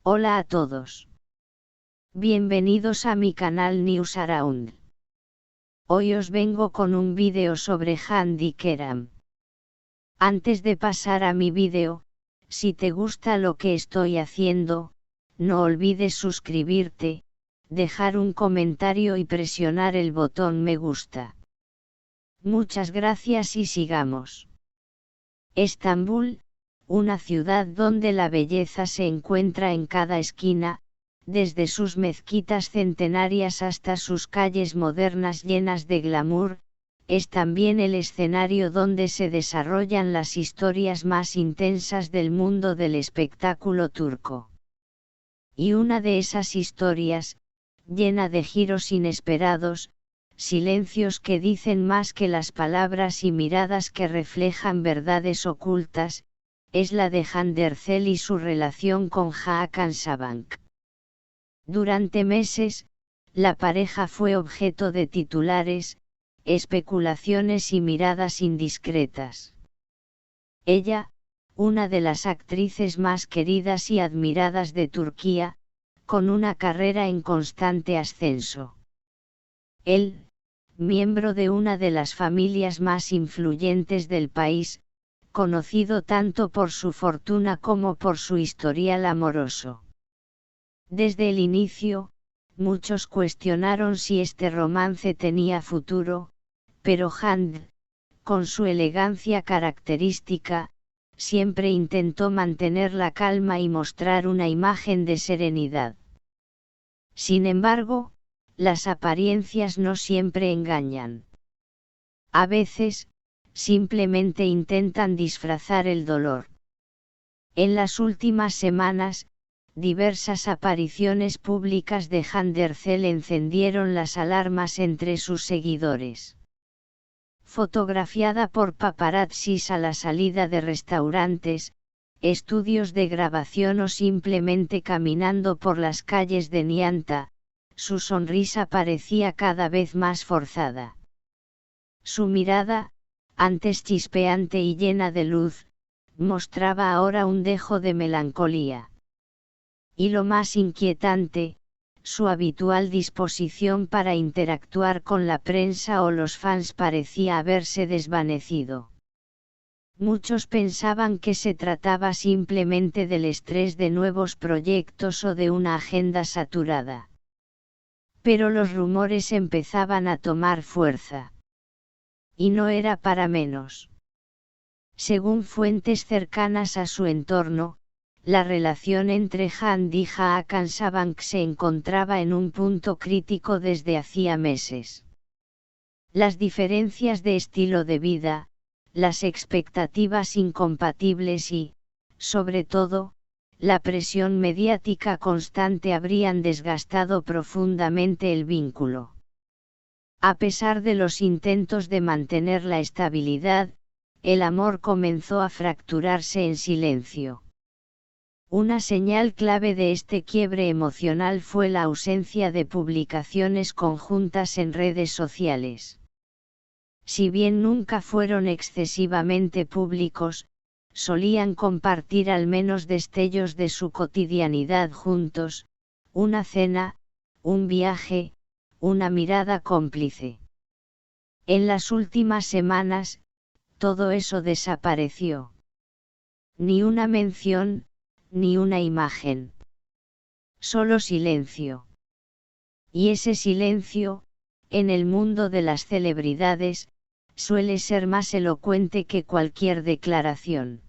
Hola a todos. Bienvenidos a mi canal News Around. Hoy os vengo con un vídeo sobre Handy Keram. Antes de pasar a mi vídeo, si te gusta lo que estoy haciendo, no olvides suscribirte, dejar un comentario y presionar el botón me gusta. Muchas gracias y sigamos. Estambul, una ciudad donde la belleza se encuentra en cada esquina, desde sus mezquitas centenarias hasta sus calles modernas llenas de glamour, es también el escenario donde se desarrollan las historias más intensas del mundo del espectáculo turco. Y una de esas historias, llena de giros inesperados, silencios que dicen más que las palabras y miradas que reflejan verdades ocultas, es la de Hande Erçel y su relación con Hakan Sabank. Durante meses, la pareja fue objeto de titulares, especulaciones y miradas indiscretas. Ella, una de las actrices más queridas y admiradas de Turquía, con una carrera en constante ascenso. Él, miembro de una de las familias más influyentes del país, conocido tanto por su fortuna como por su historial amoroso. Desde el inicio, muchos cuestionaron si este romance tenía futuro, pero Hande, con su elegancia característica, siempre intentó mantener la calma y mostrar una imagen de serenidad. Sin embargo, las apariencias no siempre engañan. A veces, simplemente intentan disfrazar el dolor. En las últimas semanas, diversas apariciones públicas de Hande Erçel encendieron las alarmas entre sus seguidores. Fotografiada por paparazzis a la salida de restaurantes, estudios de grabación o simplemente caminando por las calles de Nianta, su sonrisa parecía cada vez más forzada. Su mirada, antes chispeante y llena de luz, mostraba ahora un dejo de melancolía. Y lo más inquietante, su habitual disposición para interactuar con la prensa o los fans parecía haberse desvanecido. Muchos pensaban que se trataba simplemente del estrés de nuevos proyectos o de una agenda saturada. Pero los rumores empezaban a tomar fuerza. Y no era para menos. Según fuentes cercanas a su entorno, la relación entre Hande y Hakan Sabank se encontraba en un punto crítico desde hacía meses. Las diferencias de estilo de vida, las expectativas incompatibles y, sobre todo, la presión mediática constante habrían desgastado profundamente el vínculo. A pesar de los intentos de mantener la estabilidad, el amor comenzó a fracturarse en silencio. Una señal clave de este quiebre emocional fue la ausencia de publicaciones conjuntas en redes sociales. Si bien nunca fueron excesivamente públicos, solían compartir al menos destellos de su cotidianidad juntos, una cena, un viaje, una mirada cómplice. En las últimas semanas, todo eso desapareció. Ni una mención, ni una imagen. Solo silencio. Y ese silencio, en el mundo de las celebridades, suele ser más elocuente que cualquier declaración.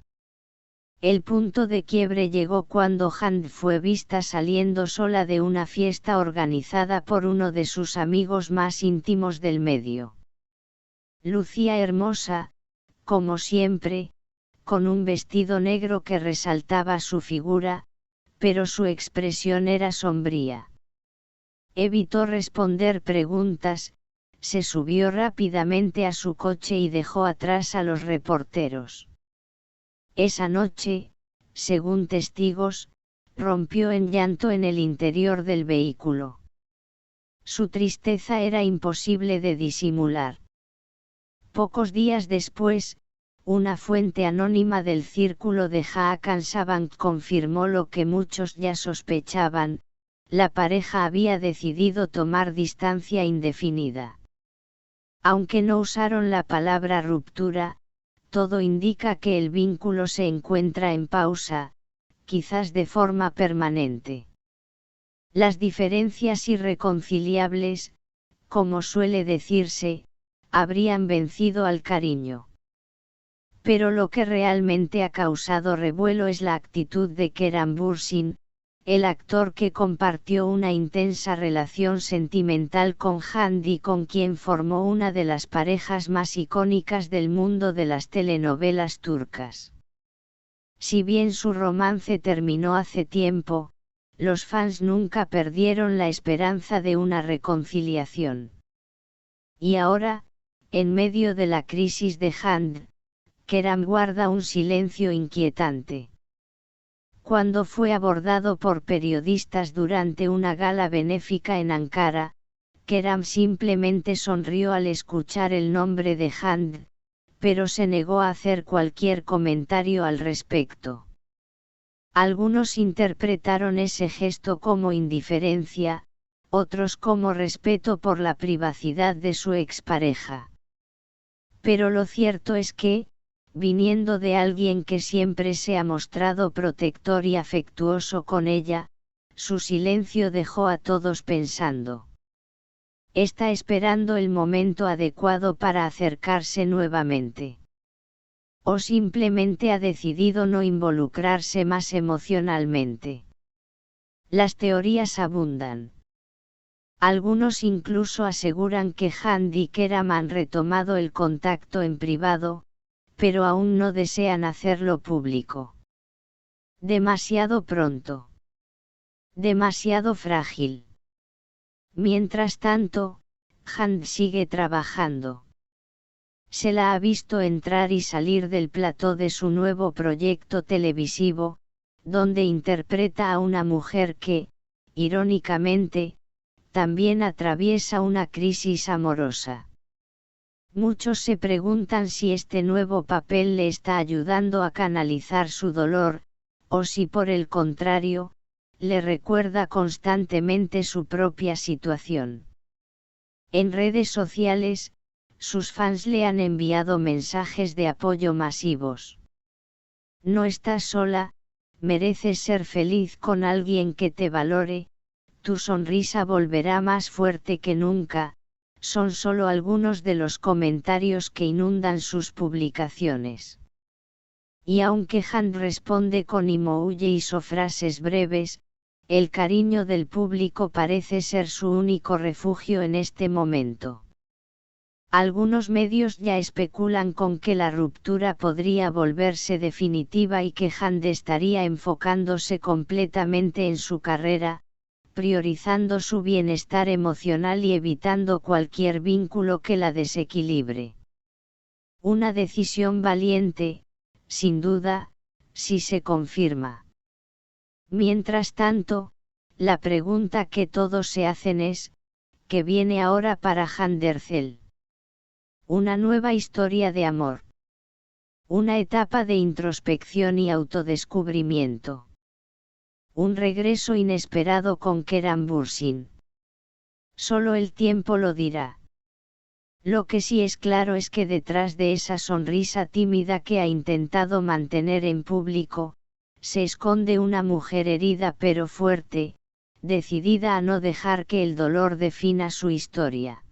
El punto de quiebre llegó cuando Hande fue vista saliendo sola de una fiesta organizada por uno de sus amigos más íntimos del medio. Lucía hermosa, como siempre, con un vestido negro que resaltaba su figura, pero su expresión era sombría. Evitó responder preguntas, se subió rápidamente a su coche y dejó atrás a los reporteros. Esa noche, según testigos, rompió en llanto en el interior del vehículo. Su tristeza era imposible de disimular. Pocos días después, una fuente anónima del círculo de Jaakansabank confirmó lo que muchos ya sospechaban: la pareja había decidido tomar distancia indefinida. Aunque no usaron la palabra ruptura, todo indica que el vínculo se encuentra en pausa, quizás de forma permanente. Las diferencias irreconciliables, como suele decirse, habrían vencido al cariño. Pero lo que realmente ha causado revuelo es la actitud de Kerem Bürsin, el actor que compartió una intensa relación sentimental con Hande y con quien formó una de las parejas más icónicas del mundo de las telenovelas turcas. Si bien su romance terminó hace tiempo, los fans nunca perdieron la esperanza de una reconciliación. Y ahora, en medio de la crisis de Hande, Kerem guarda un silencio inquietante. Cuando fue abordado por periodistas durante una gala benéfica en Ankara, Kerem simplemente sonrió al escuchar el nombre de Hande, pero se negó a hacer cualquier comentario al respecto. Algunos interpretaron ese gesto como indiferencia, otros como respeto por la privacidad de su expareja. Pero lo cierto es que, viniendo de alguien que siempre se ha mostrado protector y afectuoso con ella, su silencio dejó a todos pensando. Está esperando el momento adecuado para acercarse nuevamente. O simplemente ha decidido no involucrarse más emocionalmente. Las teorías abundan. Algunos incluso aseguran que Hande y Kerem han retomado el contacto en privado, pero aún no desean hacerlo público. Demasiado pronto. Demasiado frágil. Mientras tanto, Hande sigue trabajando. Se la ha visto entrar y salir del plató de su nuevo proyecto televisivo, donde interpreta a una mujer que, irónicamente, también atraviesa una crisis amorosa. Muchos se preguntan si este nuevo papel le está ayudando a canalizar su dolor, o si por el contrario, le recuerda constantemente su propia situación. En redes sociales, sus fans le han enviado mensajes de apoyo masivos. No estás sola, mereces ser feliz con alguien que te valore, tu sonrisa volverá más fuerte que nunca. Son solo algunos de los comentarios que inundan sus publicaciones. Y aunque Hande responde con emojis o frases breves, el cariño del público parece ser su único refugio en este momento. Algunos medios ya especulan con que la ruptura podría volverse definitiva y que Hande estaría enfocándose completamente en su carrera, priorizando su bienestar emocional y evitando cualquier vínculo que la desequilibre. Una decisión valiente, sin duda, si se confirma. Mientras tanto, la pregunta que todos se hacen es, ¿qué viene ahora para Hande Erçel? Una nueva historia de amor. Una etapa de introspección y autodescubrimiento. Un regreso inesperado con Kerem Bürsin. Solo el tiempo lo dirá. Lo que sí es claro es que detrás de esa sonrisa tímida que ha intentado mantener en público, se esconde una mujer herida pero fuerte, decidida a no dejar que el dolor defina su historia.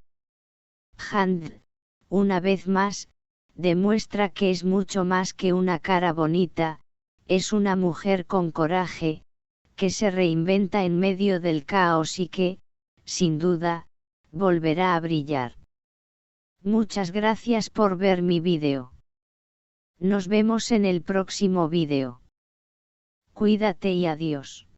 Hande, una vez más, demuestra que es mucho más que una cara bonita, es una mujer con coraje, que se reinventa en medio del caos y que, sin duda, volverá a brillar. Muchas gracias por ver mi vídeo. Nos vemos en el próximo vídeo. Cuídate y adiós.